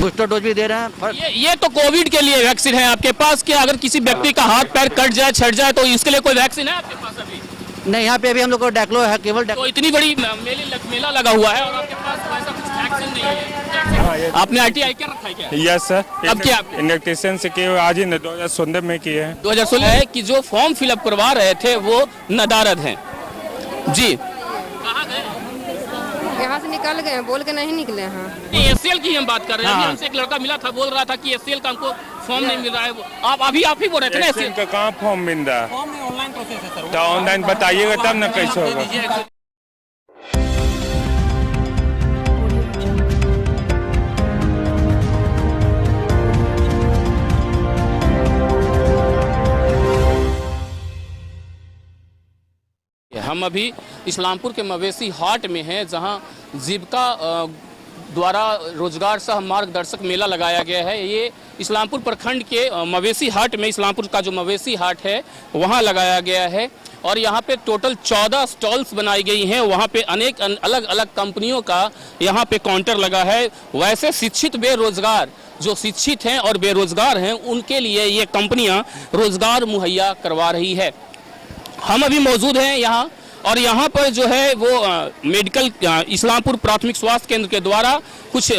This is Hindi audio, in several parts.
बूस्टर डोज भी दे रहे हैं। ये तो कोविड के लिए वैक्सीन है आपके पास, कि अगर किसी व्यक्ति का हाथ पैर कट जाए छट जाए तो इसके लिए कोई वैक्सीन है आपके पास अभी? नहीं, यहाँ पे अभी हम लोग को डैक्लो है, केवल तो इतनी बड़ी मेला लगा हुआ है और आपके पास ऐसा कुछ वैक्सीन नहीं है। आपने आरटीआई क्या रखा है क्या? Yes sir. अब क्या इंजेक्शन से किए आज ही 2016 में किए हैं। 2016 है कि जो फॉर्म फिलअप करवा रहे थे वो नदारद हैं जी। कहाँ गए? यहाँ से निकल गए, बोल के नहीं निकले हैं। एसएल की हम बात कर रहे हैं। अभी हमसे एक लड़का मिला था, बोल रहा था कि एसएल का हमको फॉर्म नहीं मिल रहा है। आप ही बोल रहे थे ना एसएल का कहाँ फॉर्म मिल रहा है? फॉर्म ऑनलाइन प्रोसेस है सर। तो ऑनलाइन बताइएगा तब ना कैसे होगा। हम अभी इस्लामपुर के मवेशी हाट में हैं, जहां जीविका द्वारा रोजगार सह मार्गदर्शक मेला लगाया गया है। ये इस्लामपुर प्रखंड के मवेशी हाट में, इस्लामपुर का जो मवेशी हाट है वहां लगाया गया है और यहाँ पे टोटल 14 स्टॉल्स बनाई गई हैं। वहाँ पे अनेक अलग अलग कंपनियों का यहाँ पे काउंटर लगा है। वैसे शिक्षित बेरोजगार, जो शिक्षित हैं और बेरोजगार हैं, उनके लिए ये कंपनियाँ रोजगार मुहैया करवा रही है। हम अभी मौजूद हैं यहाँ और यहाँ पर जो है वो मेडिकल इस्लामपुर प्राथमिक स्वास्थ्य केंद्र के द्वारा कुछ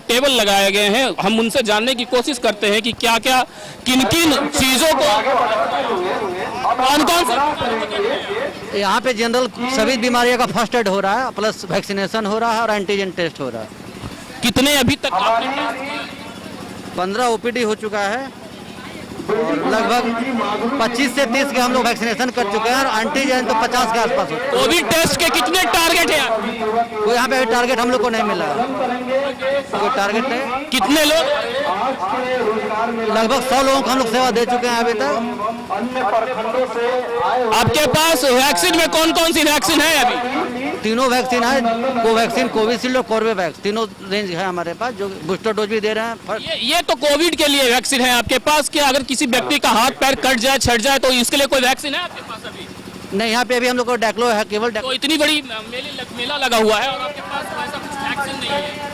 टेबल लगाए गए हैं। हम उनसे जानने की कोशिश करते हैं कि क्या क्या किन किन चीज़ों को कौन से यहाँ पे जनरल सभी बीमारियों का फर्स्ट एड हो रहा है, प्लस वैक्सीनेशन हो रहा है और एंटीजन टेस्ट हो रहा है। कितने अभी तक आपने टेस्ट किए? 15 ओपीडी हो चुका है और लगभग 25 से 30 के हम लोग वैक्सीनेशन कर चुके हैं और एंटीजन तो 50 के आसपास हो। कोविड टेस्ट के कितने टारगेट हैं? कोई यहाँ पे टारगेट हम लोग को नहीं मिला, कोई टारगेट नहीं। कितने लोग? लगभग 100 लोगों को हम लोग सेवा दे चुके हैं अभी तक। आपके पास वैक्सीन में कौन कौन सी वैक्सीन है अभी? तीनों वैक्सीन है, कोवैक्सीन, कोविशील्ड और कॉर्बेवैक्स, तीनों रेंज है हमारे पास, जो बूस्टर डोज भी दे रहे हैं। ये तो कोविड के लिए वैक्सीन है आपके पास, कि अगर किसी व्यक्ति का हाथ पैर कट जाए छट जाए तो इसके लिए कोई वैक्सीन है आपके पास अभी? नहीं, यहाँ पे अभी हम लोग को डैक्लो है, केवल तो इतनी बड़ी मेला लगा हुआ है और आपके पास ऐसा कुछ वैक्सीन नहीं है।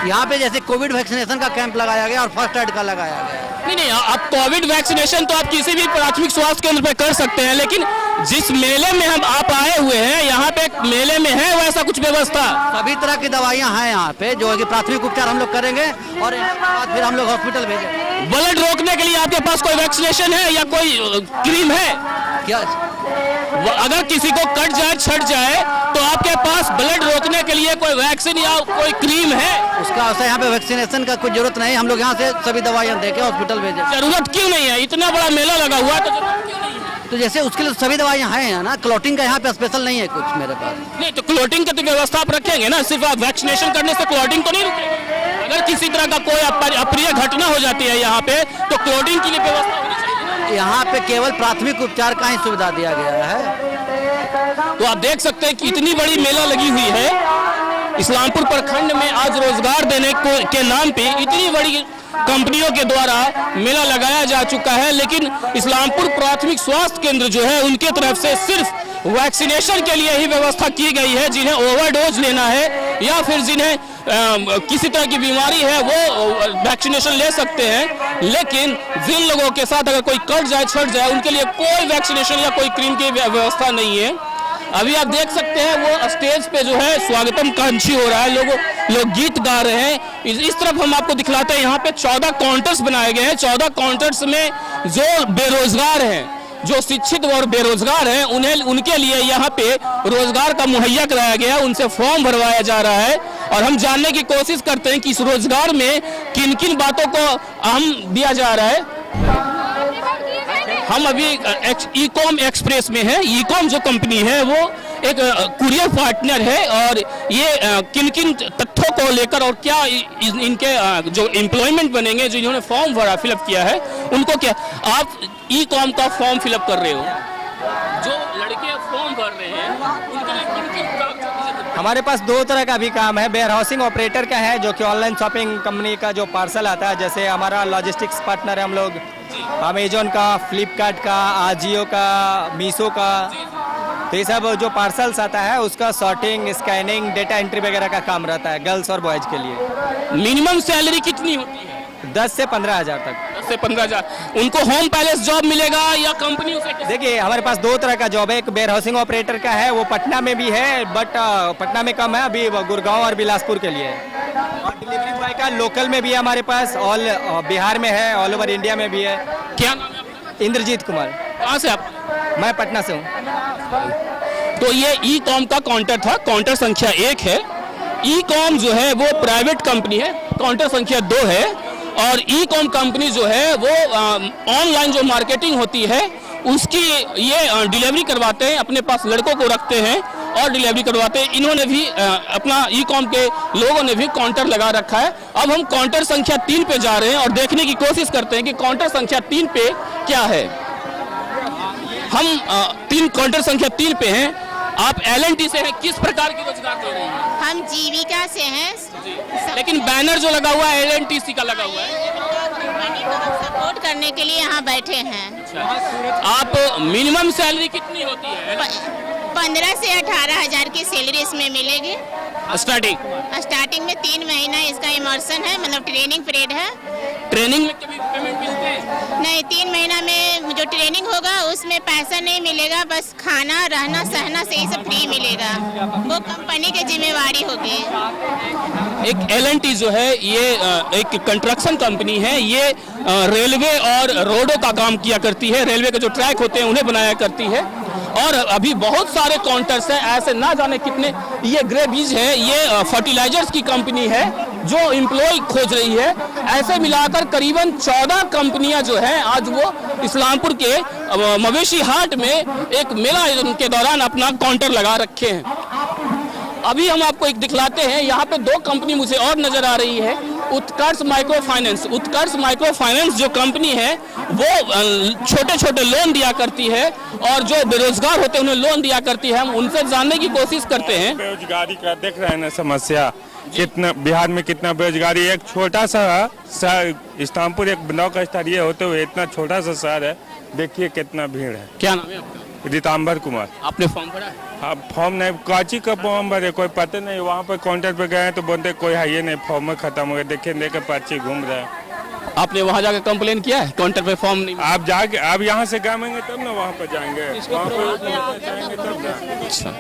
यहाँ पे जैसे कोविड वैक्सीनेशन का कैंप लगाया गया और फर्स्ट एड का लगाया गया। नहीं, अब कोविड वैक्सीनेशन तो आप किसी भी प्राथमिक स्वास्थ्य केंद्र पे कर सकते हैं, लेकिन जिस मेले में हम आप आए हुए हैं यहाँ पे मेले में है वैसा कुछ व्यवस्था? सभी तरह की दवाइयाँ हैं यहाँ पे, जो है कि प्राथमिक उपचार हम लोग करेंगे और बाद फिर हम लोग हॉस्पिटल भेजेंगे। ब्लड रोकने के लिए आपके पास कोई वैक्सीनेशन है या कोई क्रीम है क्या? अगर किसी को कट जाए छट जाए तो आपके पास ब्लड रोकने के लिए कोई वैक्सीन या कोई क्रीम है? उसका ऐसा यहाँ पे वैक्सीनेशन का कोई जरूरत नहीं, हम लोग यहाँ से सभी दवाइयाँ देके हॉस्पिटल भेजे। जरूरत क्यों नहीं है? इतना बड़ा मेला लगा हुआ है तो जरूरत क्यों नहीं है? तो जैसे उसके लिए सभी दवाइयाँ हैं ना, क्लॉटिंग का यहाँ पे स्पेशल नहीं है कुछ मेरे पास। नहीं तो क्लॉटिंग की तो व्यवस्था आप रखेंगे ना, सिर्फ आप वैक्सीनेशन करने से क्लॉटिंग तो नहीं रुकेगी। अगर किसी तरह का कोई अप्रिय घटना हो जाती है यहाँ पे तो क्लॉटिंग के लिए व्यवस्था होनी चाहिए। यहाँ पे केवल प्राथमिक उपचार का ही सुविधा दिया गया है। तो आप देख सकते हैं कि इतनी बड़ी मेला लगी हुई है इस्लामपुर प्रखंड में। आज रोजगार देने के नाम पे इतनी बड़ी कंपनियों के द्वारा मेला लगाया जा चुका है, लेकिन इस्लामपुर प्राथमिक स्वास्थ्य केंद्र जो है उनके तरफ से सिर्फ वैक्सीनेशन के लिए ही व्यवस्था की गई है। जिन्हें ओवरडोज लेना है या फिर जिन्हें किसी तरह की बीमारी है वो वैक्सीनेशन ले सकते हैं, लेकिन जिन लोगों के साथ अगर कोई कट जाए छट जाए उनके लिए कोई वैक्सीनेशन या कोई क्रीम की व्यवस्था नहीं है। अभी आप देख सकते हैं वो स्टेज पे जो है स्वागतम कांक्षी हो रहा है, लोग गीत गा रहे हैं। इस तरफ हम आपको दिखलाते हैं, यहाँ पे 14 काउंटर्स बनाए गए हैं। 14 काउंटर्स में जो बेरोजगार हैं, जो शिक्षित और बेरोजगार हैं, उनके लिए यहाँ पे रोजगार का मुहैया कराया गया है, उनसे फॉर्म भरवाया जा रहा है और हम जानने की कोशिश करते हैं कि इस रोजगार में किन किन बातों को अहम दिया जा रहा है। हम अभी ई-कॉम एक्सप्रेस में हैं। ई-कॉम जो कंपनी है वो एक कुरियर पार्टनर है और ये किन किन तथ्यों को लेकर और क्या इनके जो एम्प्लॉयमेंट बनेंगे, जो इन्होंने फॉर्म भरा फिलअप किया है उनको क्या, आप ई-कॉम का फॉर्म फिलअप कर रहे हो, जो लड़के फॉर्म भर रहे हैं उनके लिए हमारे पास 2 तरह का भी काम है। वेयर हाउसिंग ऑपरेटर का है, जो कि ऑनलाइन शॉपिंग कंपनी का जो पार्सल आता है, जैसे हमारा लॉजिस्टिक्स पार्टनर है हम लोग, अमेजोन का, फ्लिपकार्ट का, आजियो का, मीशो का, तो ये सब जो पार्सल्स आता है उसका सॉर्टिंग, स्कैनिंग, डेटा एंट्री वगैरह का काम रहता है गर्ल्स और बॉयज के लिए। मिनिमम सैलरी कितनी होती है? 10 से 15,000 तक। 10 से 15,000। उनको होम पैलेस जॉब मिलेगा या कंपनियों से? देखिए हमारे पास 2 तरह का जॉब है, एक वेयर हाउसिंग ऑपरेटर का है, वो पटना में भी है, बट पटना में कम है, अभी गुड़गांव और बिलासपुर के लिए है। और डिलीवरी बॉय का लोकल में भी है हमारे पास, ऑल बिहार में है, ऑल ओवर इंडिया में भी है। क्या नाम है आपका? इंद्रजीत कुमार। कहाँ से आप? मैं पटना से हूँ। तो ये ई कॉम का काउंटर था, काउंटर संख्या 1 है। ई कॉम जो है वो प्राइवेट कंपनी है, काउंटर संख्या 2 है। और ई कॉम कंपनी जो है वो ऑनलाइन जो मार्केटिंग होती है उसकी ये डिलीवरी करवाते हैं, अपने पास लड़कों को रखते हैं और डिलीवरी करवाते हैं। इन्होंने भी अपना ई कॉम के लोगों ने भी काउंटर लगा रखा है। अब हम काउंटर संख्या 3 पे जा रहे हैं और देखने की कोशिश करते हैं कि काउंटर संख्या 3 पे क्या है। हम काउंटर संख्या 3 पे हैं। आप LNT से हैं, किस प्रकार की रोजगार दे रही हैं? हम जीविका से हैं। लेकिन बैनर जो लगा हुआ है LNTC का लगा हुआ है। कंपनी को हम सपोर्ट करने के लिए यहाँ बैठे हैं। आप मिनिमम सैलरी कितनी होती है? 15 से 18,000 की सैलरी इसमें मिलेगी। स्टार्टिंग में 3 महीना इसका इमर्शन है, मतलब ट्रेनिंग पीरियड है। ट्रेनिंग में कभी पेमेंट मिलते हैं? नहीं, 3 महीना में जो ट्रेनिंग होगा उसमें पैसा नहीं मिलेगा, बस खाना रहना सहना से ही सब फ्री मिलेगा, वो कंपनी की जिम्मेवारी होगी। एक LNT जो है ये एक कंस्ट्रक्शन कंपनी है, ये रेलवे और रोडों का काम किया करती है, रेलवे के जो ट्रैक होते हैं उन्हें बनाया करती है। और अभी बहुत सारे काउंटर्स हैं, ऐसे ना जाने कितने। ये ग्रे बीज है, ये फर्टिलाइजर्स की कंपनी है जो एम्प्लॉय खोज रही है। ऐसे मिलाकर करीबन 14 कंपनियां जो हैं आज वो इस्लामपुर के मवेशी हाट में एक मेला के दौरान अपना काउंटर लगा रखे हैं। अभी हम आपको एक दिखलाते हैं, यहाँ पे 2 कंपनी मुझे और नजर आ रही है। उत्कर्ष माइक्रो फाइनेंस, उत्कर्ष माइक्रो फाइनेंस जो कंपनी है वो छोटे छोटे लोन दिया करती है और जो बेरोजगार होते हैं उन्हें लोन दिया करती है। हम उनसे जानने की कोशिश करते हैं। बेरोजगारी का देख रहे हैं ना समस्या, कितना बिहार में कितना बेरोजगारी। एक छोटा सा शहर इस्लामपुर, एक ब्लॉक स्तरीय होते हुए इतना छोटा सा शहर है, देखिए कितना भीड़ है। क्या नाम है आपका? रितांबर कुमार। आपने फॉर्म भरा है? हाँ, फॉर्म नहीं, काची का फॉर्म भरे, कोई पता नहीं। वहाँ पर काउंटर पे गए तो बोलते कोई है ये नहीं, फॉर्म खत्म हो गया। देखिए लेकर पर्ची घूम रहे हैं। आपने वहाँ जाकर कंप्लेन किया है काउंटर पे फॉर्म नहीं? आप जाके आप यहाँ से गामेंगे तब ना वहाँ पर जाएंगे, वहाँ पर जाएंगे तब ना। अच्छा,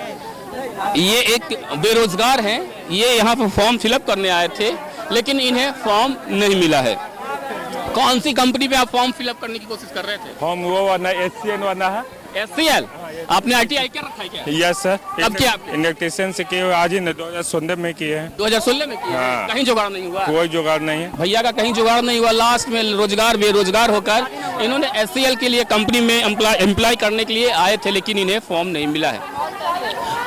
ये एक बेरोजगार हैं, ये यहाँ पर फॉर्म फिलअप करने आए थे लेकिन इन्हें फॉर्म नहीं मिला है। कौन सी कंपनी पे आप फॉर्म फिलअप करने की कोशिश कर रहे थे? फॉर्म वो वाला SCN वाला है। SCL? आपने ITI क्या रखा है क्या? Yes sir. अब क्या आपने? इलेक्ट्रिशियन से किए आज ही 2016 में किए हैं। 2016 में किया? हाँ। कहीं जुगाड़ नहीं हुआ? कोई जुगाड़ नहीं है भैया का, कहीं जुगाड़ नहीं हुआ। लास्ट में रोजगार बेरोजगार होकर इन्होंने SCL के लिए कंपनी में एम्प्लॉय करने के लिए आए थे लेकिन इन्हें फॉर्म नहीं मिला है।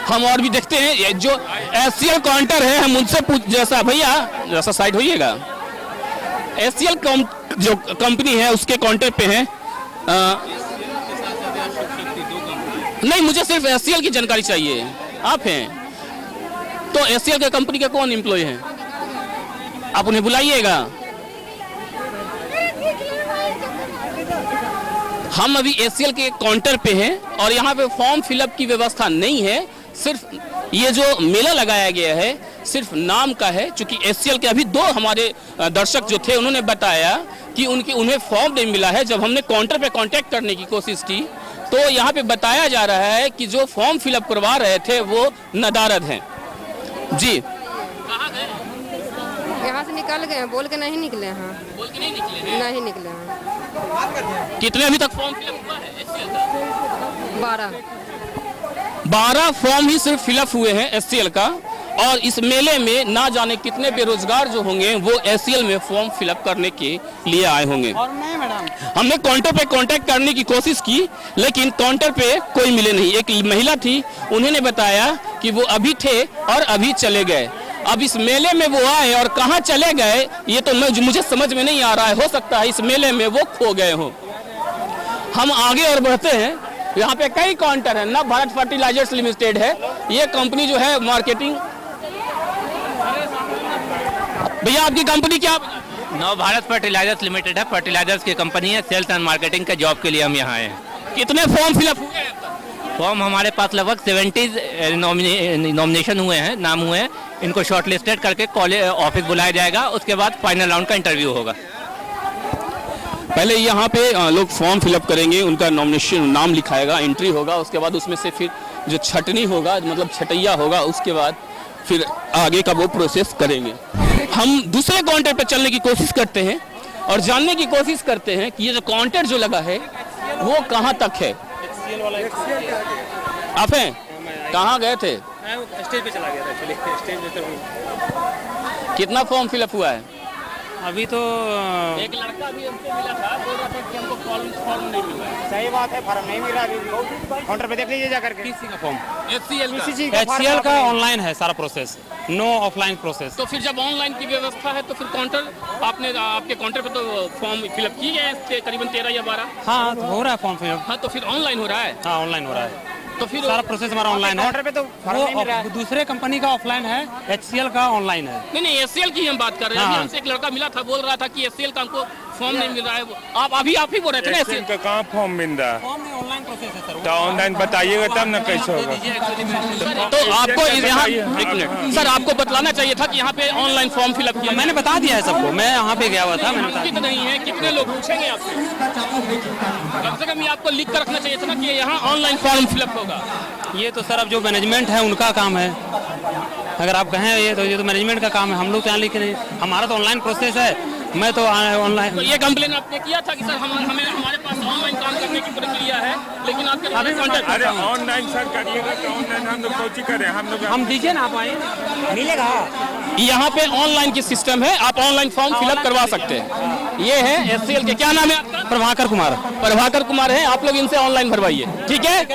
हम और भी देखते हैं, ये जो SCL काउंटर है हम उनसे पूछ, जैसा भैया जैसा साइड होइएगा, SCL जो कंपनी है उसके काउंटर पे है। नहीं, मुझे सिर्फ SCL की जानकारी चाहिए। आप हैं तो SCL के कंपनी के कौन एम्प्लॉय हैं? आप उन्हें बुलाइएगा। हम अभी SCL के काउंटर पे हैं और यहाँ पे फॉर्म फिलअप की व्यवस्था नहीं है। सिर्फ ये जो मेला लगाया गया है सिर्फ नाम का है। चूंकि SCL के अभी 2 हमारे दर्शक जो थे उन्होंने बताया कि उन्हें फॉर्म नहीं मिला है। जब हमने काउंटर पे कांटेक्ट करने की कोशिश की तो यहाँ पे बताया जा रहा है कि जो फॉर्म फिलअप करवा रहे थे वो नदारद हैं। जी, यहाँ से निकल गए हैं, बोल के नहीं निकले हैं। बोल के नहीं निकले हैं? नहीं निकले हैं। कितने अभी तक फॉर्म फिलअप हुआ है SCL का? 12 फॉर्म ही सिर्फ फिलअप हुए हैं SCL का। और इस मेले में ना जाने कितने बेरोजगार जो होंगे वो SCL में फॉर्म फिलअप करने के लिए आए होंगे। हमने काउंटर पे कांटेक्ट करने की कोशिश की लेकिन काउंटर पे कोई मिले नहीं। एक महिला थी, उन्होंने बताया कि वो अभी थे और अभी चले गए। अब इस मेले में वो आए और कहाँ चले गए ये तो मुझे समझ में नहीं आ रहा है। हो सकता है इस मेले में वो खो गए हो। हम आगे और बढ़ते हैं। यहाँ पे कई काउंटर है। नव भारत फर्टिलाइजर्स लिमिटेड है ये कंपनी जो है मार्केटिंग। भैया आपकी कंपनी क्या? नव भारत फर्टिलाइजर्स लिमिटेड है, फर्टिलाइजर्स की कंपनी है। सेल्स एंड मार्केटिंग के जॉब के लिए हम यहाँ आए हैं। कितने फॉर्म फिलअप हुए हैं? फॉर्म हमारे पास लगभग 70 नॉमिनेशन हुए हैं, नाम हुए हैं। इनको शॉर्ट लिस्टेड करके कॉलेज ऑफिस बुलाया जाएगा, उसके बाद फाइनल राउंड का इंटरव्यू होगा। पहले यहाँ पे लोग फॉर्म फिलअप करेंगे, उनका नॉमिनेशन नाम लिखाएगा, एंट्री होगा, उसके बाद उसमें से फिर जो छटनी होगा, मतलब छटैया होगा, उसके बाद फिर आगे का वो प्रोसेस करेंगे। हम दूसरे काउंटर पर चलने की कोशिश करते हैं और जानने की कोशिश करते हैं कि ये जो काउंटर जो लगा है वो कहाँ तक है। आप हैं कहाँ गए थे? स्टेज पे चला गया था, चलिए स्टेज पे तो कितना फॉर्म फिलअप हुआ है? अभी तो एक लड़का भी हमसे मिला था, बोल रहा था कि हमको फॉर्म नहीं मिला है। सही बात है, फॉर्म नहीं मिला अभी काउंटर पे देख लीजिए जाकर के। किसी का फॉर्म HCL का ऑनलाइन है सारा प्रोसेस, नो ऑफलाइन प्रोसेस। तो फिर जब ऑनलाइन की व्यवस्था है तो फिर काउंटर आपके काउंटर पे तो फॉर्म फिलअप किए गए हैं करीबन 13 या 12। हाँ हो रहा है फॉर्म फिलअप। हाँ, तो फिर ऑनलाइन हो रहा है। हाँ ऑनलाइन हो रहा है, तो फिर सारा प्रोसेस हमारा ऑनलाइन है। काउंटर पे तो वो दूसरे कंपनी का ऑफलाइन है, HCL का ऑनलाइन है। नहीं HCL की हम बात कर रहे हैं। हाँ। अभी हमसे एक लड़का मिला था, बोल रहा था कि HCL का हमको फॉर्म नहीं मिल रहा है। आप ही बोल रहे थे ना HCL का कहाँ फॉर्म मिल रहा है? फॉर्म में ऑनलाइन प्रोसेस है सर। तो ऑनलाइन बताइएगा तब ना कैसे होगा। तो आपको यहाँ एक मिनट सर, आपको बतलाना चाहिए था कि यहाँ पे ऑनलाइन फॉर्म फिलअप किया। मैंने बता दिया है सबको, मैं यहाँ पे गया हुआ था, मैंने बता कितना नहीं है, कितने लोग पूछेंगे आपसे? कम से कम ये आपको लिख कर रखना चाहिए था ना कि यहाँ ऑनलाइन फॉर्म फिलअप होगा। ये तो सर अब जो मैनेजमेंट है उनका काम है। अगर आप कहें ये तो मैनेजमेंट का काम है, हम लोग तो यहाँ लिखे नहीं। हमारा तो ऑनलाइन प्रोसेस है, मैं तो ऑनलाइन। तो ये कंप्लेन आपने किया था कि सर हमारे पास ऑनलाइन काम करने की प्रक्रिया है, लेकिन आपके अभी अरे ऑनलाइन सर करिएगा तो ऑनलाइन हम लोग कोचिंग करें, हम दीजिए ना, आप आइए मिलेगा। यहाँ पे ऑनलाइन की सिस्टम है, आप ऑनलाइन फॉर्म फिलअप करवा सकते हैं। ये है HCL के, क्या नाम है आपका? प्रभाकर कुमार। प्रभाकर कुमार है, आप लोग इनसे ऑनलाइन भरवाइए, ठीक है।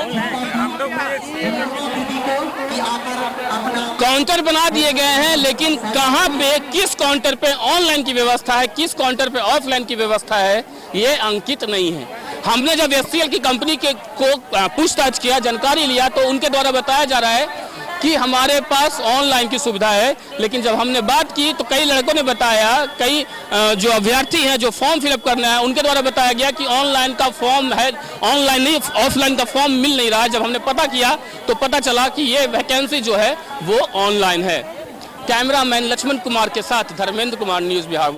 काउंटर बना दिए गए हैं, लेकिन कहाँ पे किस काउंटर पे ऑनलाइन की व्यवस्था है, किस काउंटर पे ऑफलाइन की व्यवस्था है, ये अंकित नहीं है। हमने जब HCL की कंपनी को पूछताछ किया, जानकारी लिया, तो उनके द्वारा बताया जा रहा है कि हमारे पास ऑनलाइन की सुविधा है। लेकिन जब हमने बात की तो कई लड़कों ने बताया, कई जो अभ्यर्थी हैं जो फॉर्म फिलअप करना है, उनके द्वारा बताया गया कि ऑनलाइन का फॉर्म है, ऑनलाइन नहीं ऑफलाइन का फॉर्म मिल नहीं रहा है। जब हमने पता किया तो पता चला कि ये वैकेंसी जो है वो ऑनलाइन है। कैमरामैन लक्ष्मण कुमार के साथ धर्मेंद्र कुमार, न्यूज़ बिहार।